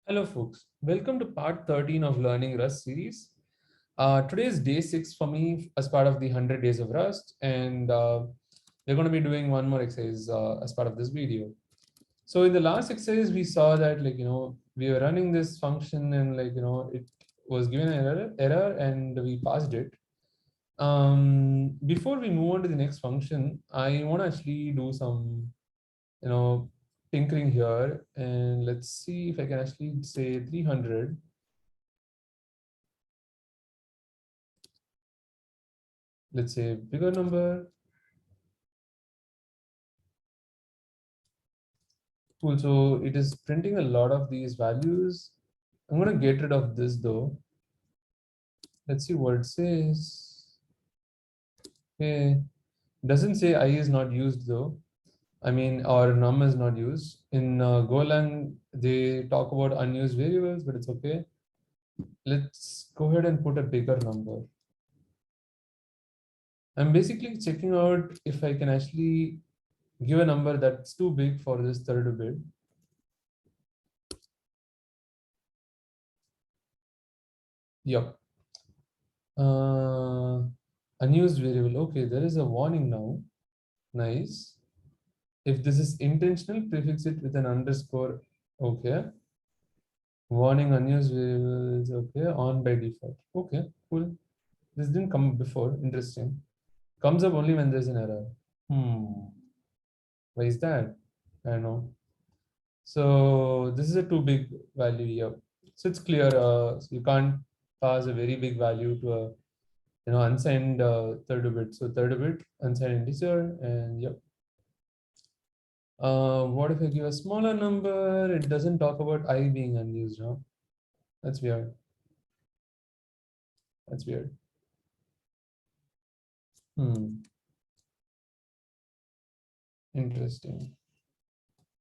Hello, folks. Welcome to part 13 of Learning Rust series. Today is day 6 for me as part of the 100 days of Rust, and we're going to be doing one more exercise as part of this video. So, in the last exercise, we saw that, we were running this function and, it was given an error and we passed it. Before we move on to the next function, I want to actually do some, you know, tinkering here, and let's see if I can actually say 300. Let's say bigger number. Cool. So it is printing a lot of these values. I'm going to get rid of this though. Let's see what it says. Okay. Doesn't say I is not used though. I mean, or num is not used. In Golang, they talk about unused variables, but it's okay. Let's go ahead and put a bigger number. I'm basically checking out if I can actually give a number that's too big for this 32-bit. Yep. Unused variable. Okay, there is a warning now. Nice. If this is intentional, prefix it with an underscore. Okay. Warning unused variables. Okay. On by default. Okay. Cool. This didn't come up before. Interesting. Comes up only when there's an error. Why is that? I don't know. So this is a too big value here. So it's clear. So you can't pass a very big value to a unsigned 32-bit. So 32-bit unsigned integer, and yep. What if I give a smaller number? It doesn't talk about I being unused, huh? That's weird. That's weird. Interesting.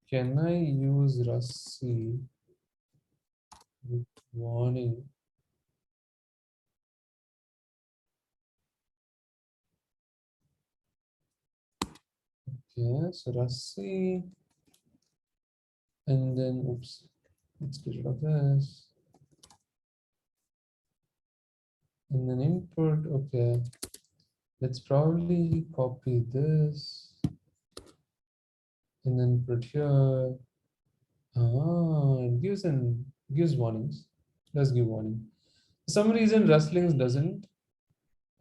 Can I use Rusty with warning? Okay, so Rusty, and then oops, let's get rid of this. And then input, okay. Let's probably copy this and then put here. It gives warnings. Does give warning. For some reason, Rustlings doesn't.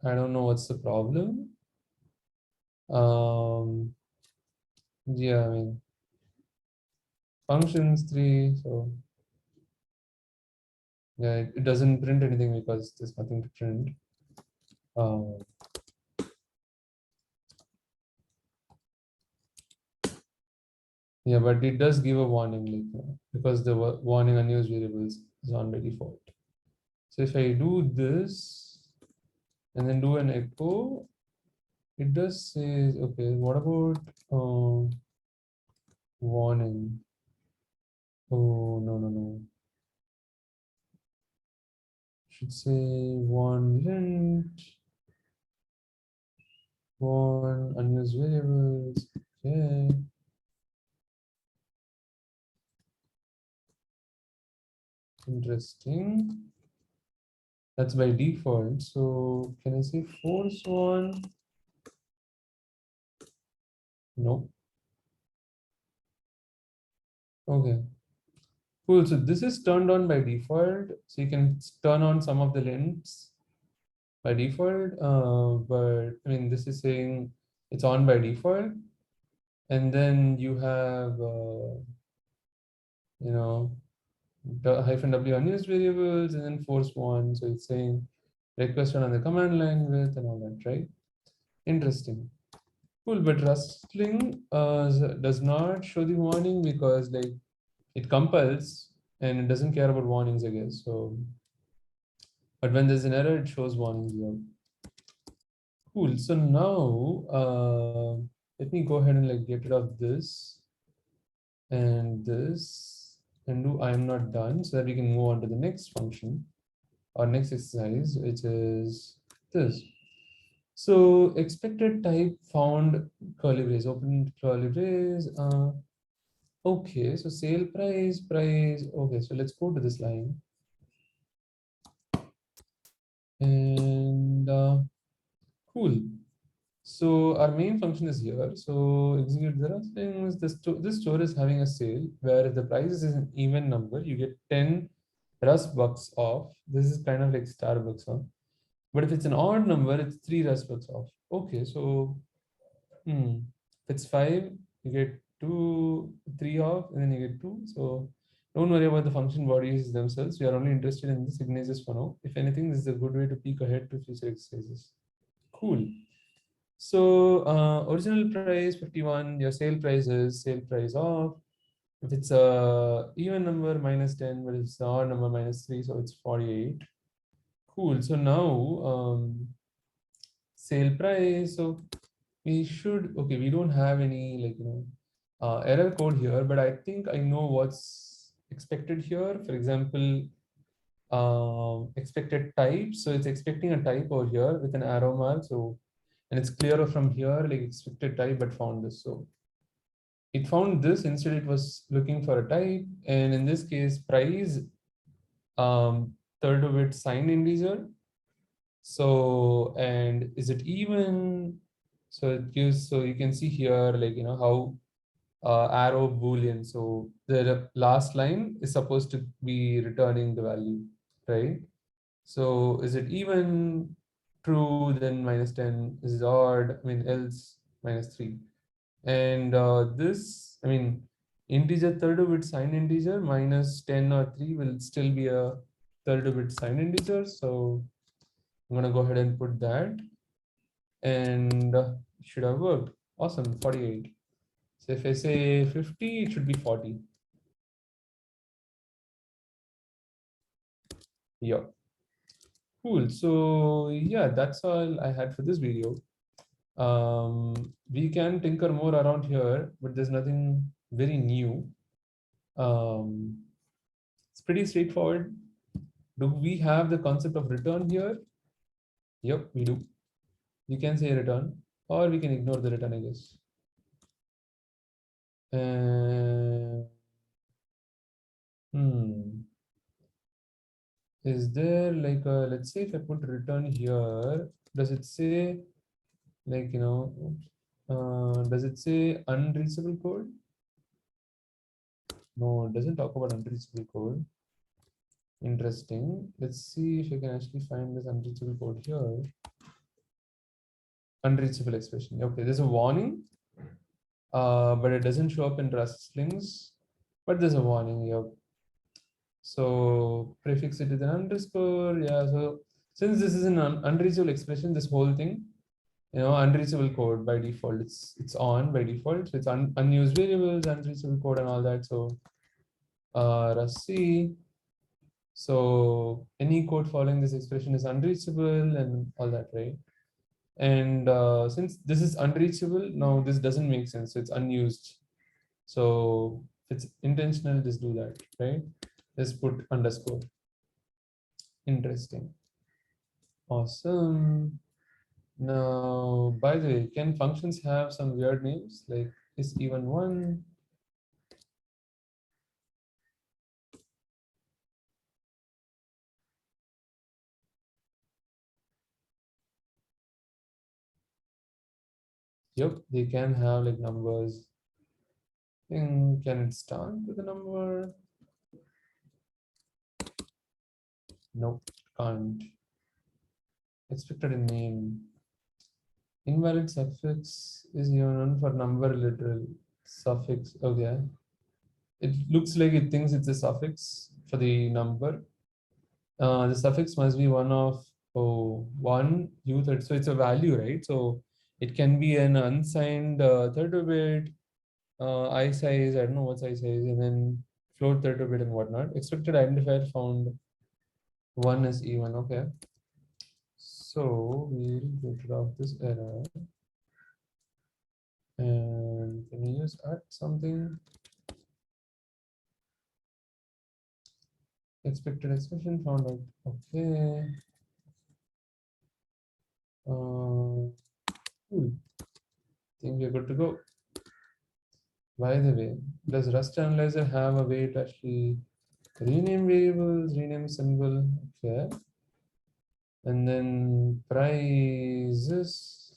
I don't know what's the problem. Yeah, I mean, functions 3, so yeah, it doesn't print anything because there's nothing to print. Yeah, but it does give a warning, because the warning unused variables is on by default. So if I do this and then do an echo, it does say, okay, what about warning? Oh, no. Should say warn unused variables. Okay. Interesting. That's by default. So can I say force one? No. Okay. Cool. So this is turned on by default. So you can turn on some of the lints by default. But I mean, this is saying it's on by default. And then you have, the -w unused variables and then force one. So it's saying request on the command line with and all that, right? Interesting. Cool, but Rustling does not show the warning because it compels and it doesn't care about warnings, I guess. So, but when there's an error, it shows warnings. Yeah. Cool. So now let me go ahead and get rid of this and this and do I am not done so that we can move on to the next function or next exercise, which is this. So expected type found curly brace, open curly brace. Okay, so sale price. Okay, so let's go to this line. And cool. So our main function is here. So execute the Rust things. This store is having a sale where if the price is an even number, you get 10 Rust bucks off. This is kind of like Starbucks, huh? But if it's an odd number, it's 3 Rust bucks off. Okay, so if it's 5, you get 2, 3 off, and then you get 2. So don't worry about the function bodies themselves. We are only interested in the signatures for now. If anything, this is a good way to peek ahead to future exercises. Cool. So original price 51, your sale price is sale price of. If it's a even number -10, but it's an odd number -3, so it's 48. Cool. So now sale price. So we should, okay, we don't have any like error code here, but I think I know what's expected here. For example, expected type. So it's expecting a type over here with an arrow mark. So and it's clearer from here, like expected type, but found this. So it found this, instead it was looking for a type, and in this case price, third of it signed integer. So and is it even? So it gives, so you can see here like how arrow boolean. So the last line is supposed to be returning the value, right? So is it even? True, then -10. Is it odd? I mean else -3. And this, I mean, integer third of it signed integer -10 or 3 will still be a third of it signed integer. So I'm gonna go ahead and put that, and it should have worked. Awesome, 48. So if I say 50, it should be 40. Yeah, cool. So yeah, that's all I had for this video. We can tinker more around here, but there's nothing very new. It's pretty straightforward. Do we have the concept of return here? Yep, we do. We can say return, or we can ignore the return, I guess. Uh, hmm. Is there like a, let's say if I put return here, does it say like, does it say unreachable code? No, it doesn't talk about unreachable code. Interesting. Let's see if I can actually find this unreachable code here. Unreachable expression. Okay, there's a warning, but it doesn't show up in Rust strings. But there's a warning here. So prefix it with an underscore. Yeah. So since this is an unreachable expression, this whole thing, unreachable code by default, it's on by default. So it's unused variables, unreachable code, and all that. So Rust C. So any code following this expression is unreachable and all that, right? And since this is unreachable, now this doesn't make sense. So it's unused. So if it's intentional, just do that, right? Just put underscore. Interesting. Awesome. Now, by the way, can functions have some weird names like is even one? Yep, they can have like numbers. Can it start with a number? Nope, can't. Expected in name. Invalid suffix is even for number literal suffix. Okay. It looks like it thinks it's a suffix for the number. The suffix must be one of one u third. So it's a value, right? So it can be an unsigned third bit, I size, I don't know what size, and then float third bit and whatnot. Expected identifier found one is even. Okay. So we'll get rid of this error. And can we use at something? Expected expression found out. Okay. Cool. Think we're good to go. By the way, does Rust Analyzer have a way to actually rename variables, rename symbol? Okay. And then prices.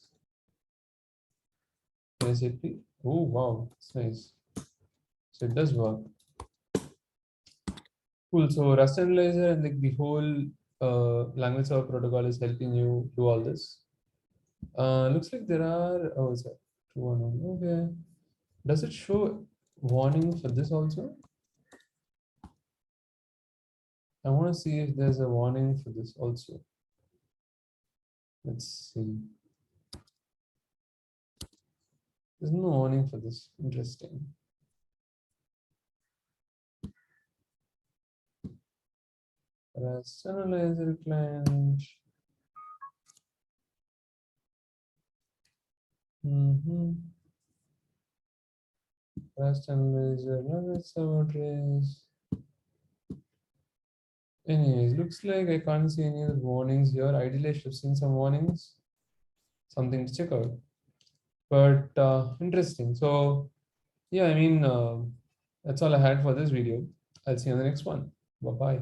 Can I say P? Oh, wow, it's nice. So it does work. Cool. So Rust Analyzer and the whole language server protocol is helping you do all this. Looks like there are, oh, is that 211? Okay. Does it show warning for this also? I want to see if there's a warning for this also. Let's see. There's no warning for this. Interesting. Rust Analyzer client. Rust Analyzer, language server trace. Anyways, looks like I can't see any other warnings here. Ideally, I should have seen some warnings. Something to check out. But interesting. So yeah, I mean, that's all I had for this video. I'll see you on the next one. Bye-bye.